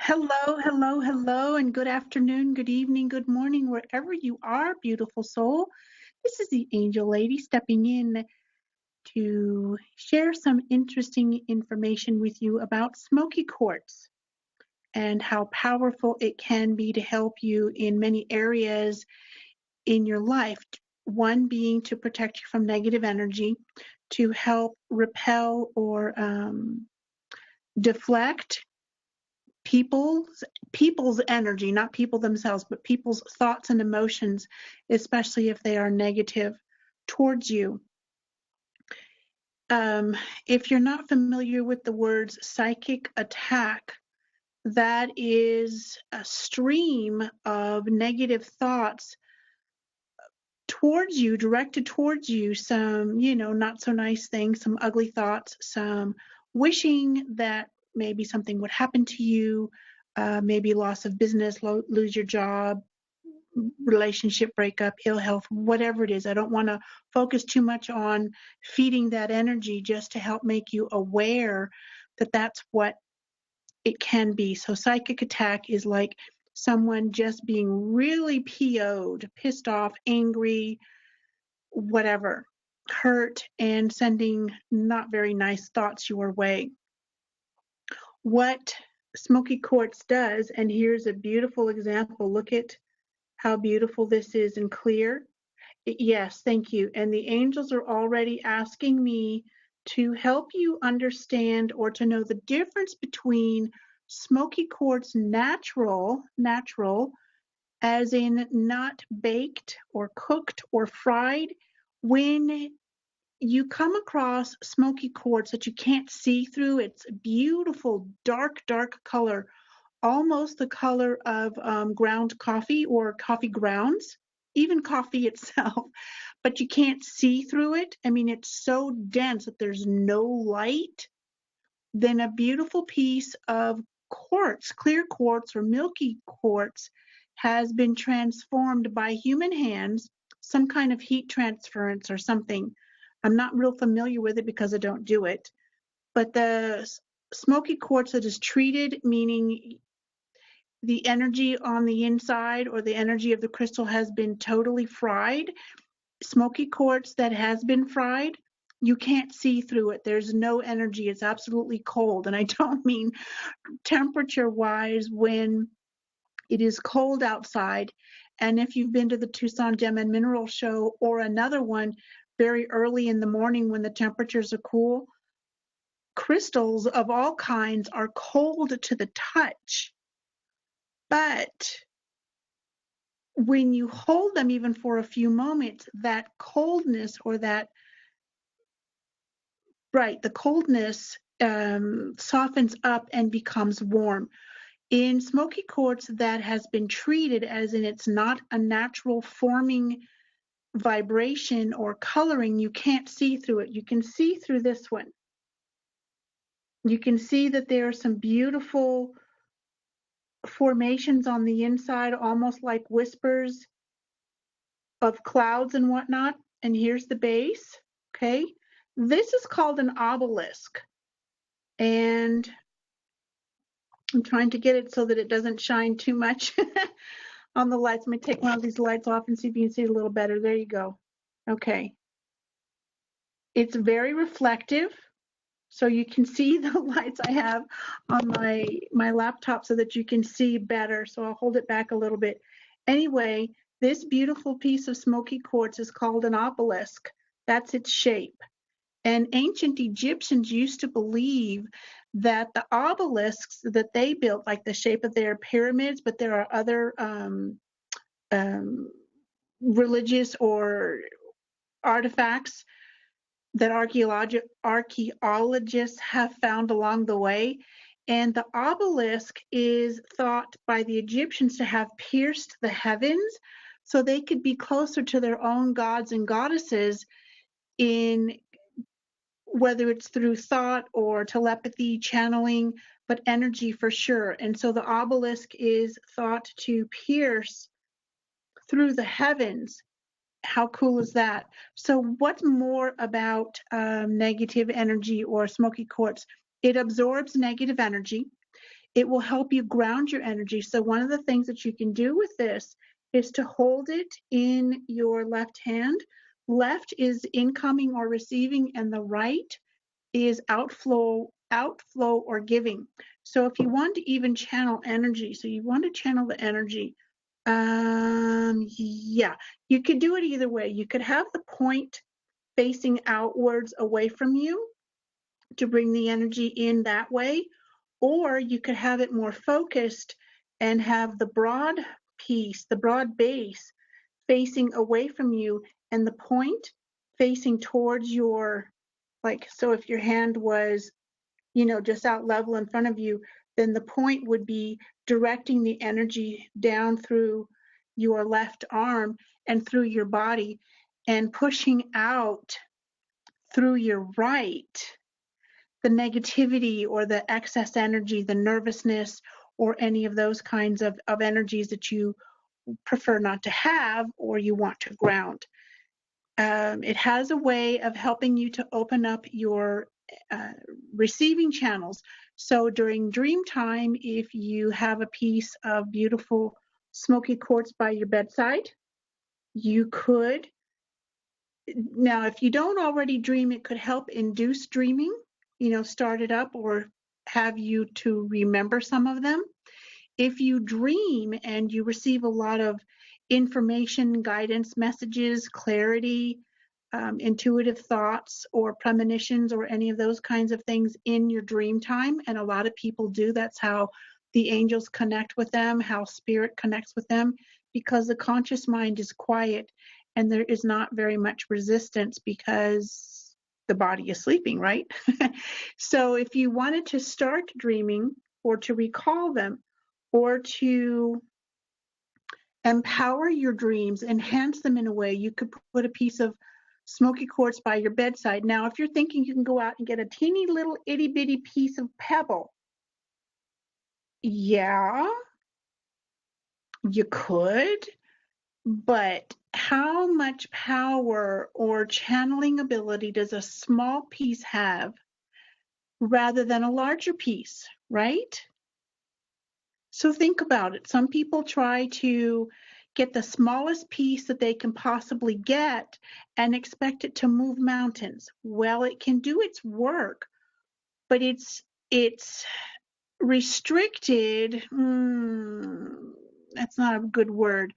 Hello, hello, hello, and good afternoon, good evening, good morning, wherever you are, beautiful soul. This is the Angel Lady stepping in to share some interesting information with you about smoky quartz and how powerful it can be to help you in many areas in your life. One being to protect you from negative energy, to help repel or deflect people's energy, not people themselves, but people's thoughts and emotions, especially if they are negative towards you. If you're not familiar with the words psychic attack, that is a stream of negative thoughts towards you, directed towards you, some, not so nice things, some ugly thoughts, some wishing that maybe something would happen to you, maybe loss of business, lose your job, relationship breakup, ill health, whatever it is. I don't want to focus too much on feeding that energy, just to help make you aware that that's what it can be. So psychic attack is like someone just being really PO'd, pissed off, angry, whatever, hurt, and sending not very nice thoughts your way. What smoky quartz does, and here's a beautiful example. Look at how beautiful this is and clear. Yes, thank you. And the angels are already asking me to help you understand or to know the difference between smoky quartz natural, as in not baked or cooked or fried. When you come across smoky quartz that you can't see through, it's beautiful, dark color, almost the color of ground coffee or coffee grounds, even coffee itself, but you can't see through it. I mean, it's so dense that there's no light. Then a beautiful piece of quartz, clear quartz or milky quartz, has been transformed by human hands, some kind of heat transference or something. I'm not real familiar with it because I don't do it. But the smoky quartz that is treated, meaning the energy on the inside or the energy of the crystal has been totally fried. Smoky quartz that has been fried, you can't see through it. There's no energy. It's absolutely cold. And I don't mean temperature wise when it is cold outside. And if you've been to the Tucson Gem and Mineral Show or another one very early in the morning when the temperatures are cool, crystals of all kinds are cold to the touch. But when you hold them even for a few moments, that coldness or the coldness softens up and becomes warm. In smoky quartz that has been treated, as in it's not a natural forming vibration or coloring, you can't see through it. You can see through this one. You can see that there are some beautiful formations on the inside, almost like whispers of clouds and whatnot. And here's the base. Okay. This is called an obelisk. And I'm trying to get it so that it doesn't shine too much on the lights. Let me take one of these lights off and see if you can see it a little better. There you go. Okay. It's very reflective, so you can see the lights I have on my laptop so that you can see better. So I'll hold it back a little bit. Anyway, this beautiful piece of smoky quartz is called an obelisk. That's its shape. And ancient Egyptians used to believe that the obelisks that they built, like the shape of their pyramids, but there are other religious or artifacts that archaeologists have found along the way. And the obelisk is thought by the Egyptians to have pierced the heavens so they could be closer to their own gods and goddesses, in whether it's through thought or telepathy, channeling, but energy for sure. And so the obelisk is thought to pierce through the heavens. How cool is that? So what's more about negative energy or smoky quartz? It absorbs negative energy. It will help you ground your energy. So one of the things that you can do with this is to hold it in your left hand. Left is incoming or receiving, and the right is outflow or giving. So if you want to even channel energy, so you want to channel the energy, yeah, you could do it either way. You could have the point facing outwards away from you to bring the energy in that way, or you could have it more focused and have the broad piece, the broad base facing away from you and the point facing towards your, like, so if your hand was, just out level in front of you, then the point would be directing the energy down through your left arm and through your body and pushing out through your right the negativity or the excess energy, the nervousness, or any of those kinds of energies that you prefer not to have or you want to ground. It has a way of helping you to open up your receiving channels. So during dream time, if you have a piece of beautiful smoky quartz by your bedside, you could, now if you don't already dream, it could help induce dreaming, start it up or have you to remember some of them. If you dream and you receive a lot of information, guidance, messages, clarity, intuitive thoughts or premonitions or any of those kinds of things in your dream time, and a lot of people do, that's how the angels connect with them, how spirit connects with them, because the conscious mind is quiet and there is not very much resistance because the body is sleeping, right? So if you wanted to start dreaming or to recall them, or to empower your dreams, enhance them in a way, you could put a piece of smoky quartz by your bedside. Now, if you're thinking you can go out and get a teeny little itty bitty piece of pebble, yeah, you could, but how much power or channeling ability does a small piece have rather than a larger piece, right? So think about it. Some people try to get the smallest piece that they can possibly get and expect it to move mountains. Well, it can do its work, but it's restricted. That's not a good word.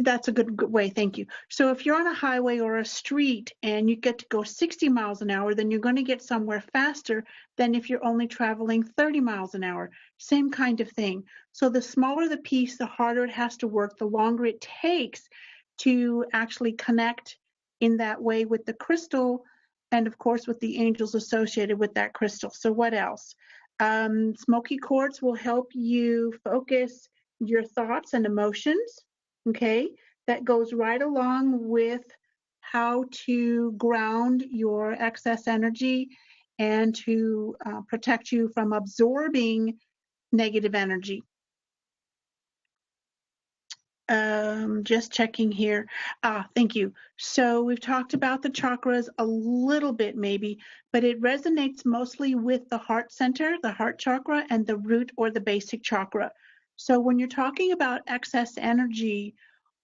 That's a good way, thank you. So if you're on a highway or a street and you get to go 60 miles an hour, then you're going to get somewhere faster than if you're only traveling 30 miles an hour. Same kind of thing. So the smaller the piece, the harder it has to work, the longer it takes to actually connect in that way with the crystal, and of course with the angels associated with that crystal. So what else? Smoky quartz will help you focus your thoughts and emotions. Okay, that goes right along with how to ground your excess energy and to protect you from absorbing negative energy. Just checking here. Thank you. So we've talked about the chakras a little bit maybe, but it resonates mostly with the heart center, the heart chakra, and the root or the basic chakra. So when you're talking about excess energy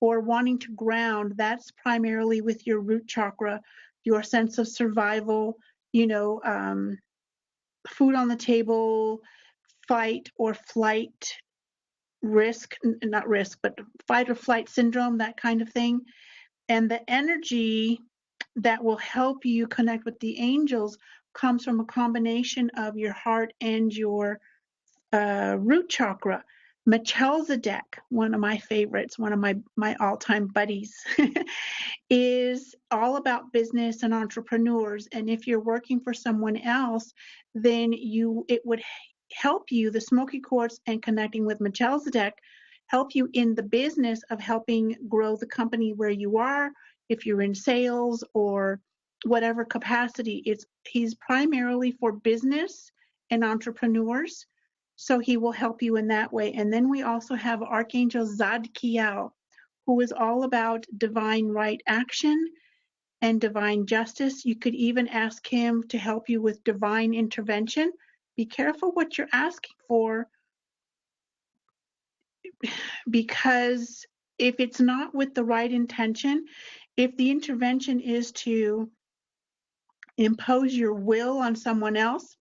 or wanting to ground, that's primarily with your root chakra, your sense of survival, food on the table, fight or flight, not risk, but fight or flight syndrome, that kind of thing. And the energy that will help you connect with the angels comes from a combination of your heart and your root chakra. Melchizedek, one of my favorites, one of my all-time buddies, is all about business and entrepreneurs. And if you're working for someone else, then it would help you, the smoky quartz and connecting with Melchizedek, help you in the business of helping grow the company where you are, if you're in sales or whatever capacity. He's primarily for business and entrepreneurs. So he will help you in that way. And then we also have Archangel Zadkiel, who is all about divine right action and divine justice. You could even ask him to help you with divine intervention. Be careful what you're asking for, because if it's not with the right intention, if the intervention is to impose your will on someone else,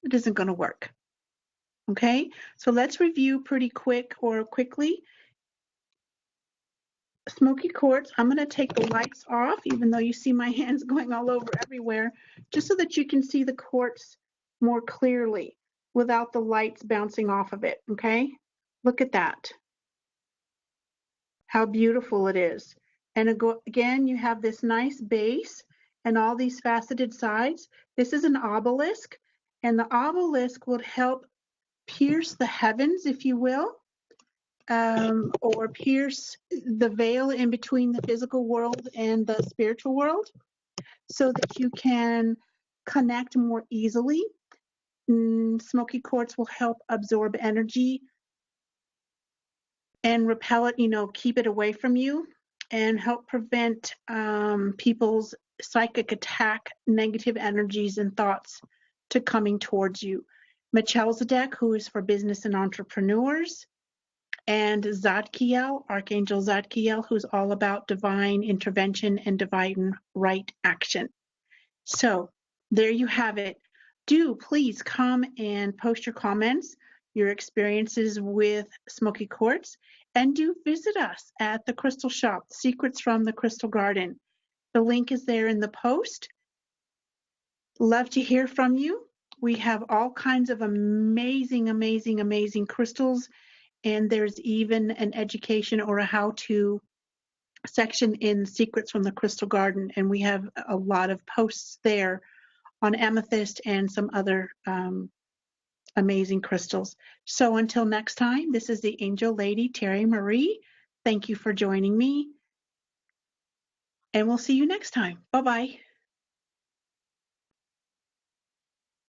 it isn't going to work. Okay, so let's review pretty quickly. Smoky Quartz, I'm going to take the lights off, even though you see my hands going all over everywhere, just so that you can see the quartz more clearly without the lights bouncing off of it, okay? Look at that, how beautiful it is. And again, you have this nice base and all these faceted sides. This is an obelisk, and the obelisk will help pierce the heavens, if you will, or pierce the veil in between the physical world and the spiritual world, so that you can connect more easily. Smoky quartz will help absorb energy and repel it, keep it away from you, and help prevent people's psychic attack, negative energies and thoughts to coming towards you. Melchizedek, who is for business and entrepreneurs, and Zadkiel, Archangel Zadkiel, who's all about divine intervention and divine right action. So there you have it. Do please come and post your comments, your experiences with Smoky Quartz, and do visit us at the Crystal Shop, Secrets from the Crystal Garden. The link is there in the post. Love to hear from you. We have all kinds of amazing, amazing, amazing crystals, and there's even an education or a how-to section in Secrets from the Crystal Garden, and we have a lot of posts there on amethyst and some other amazing crystals. So until next time, this is the Angel Lady, Terry Marie. Thank you for joining me, and we'll see you next time. Bye-bye.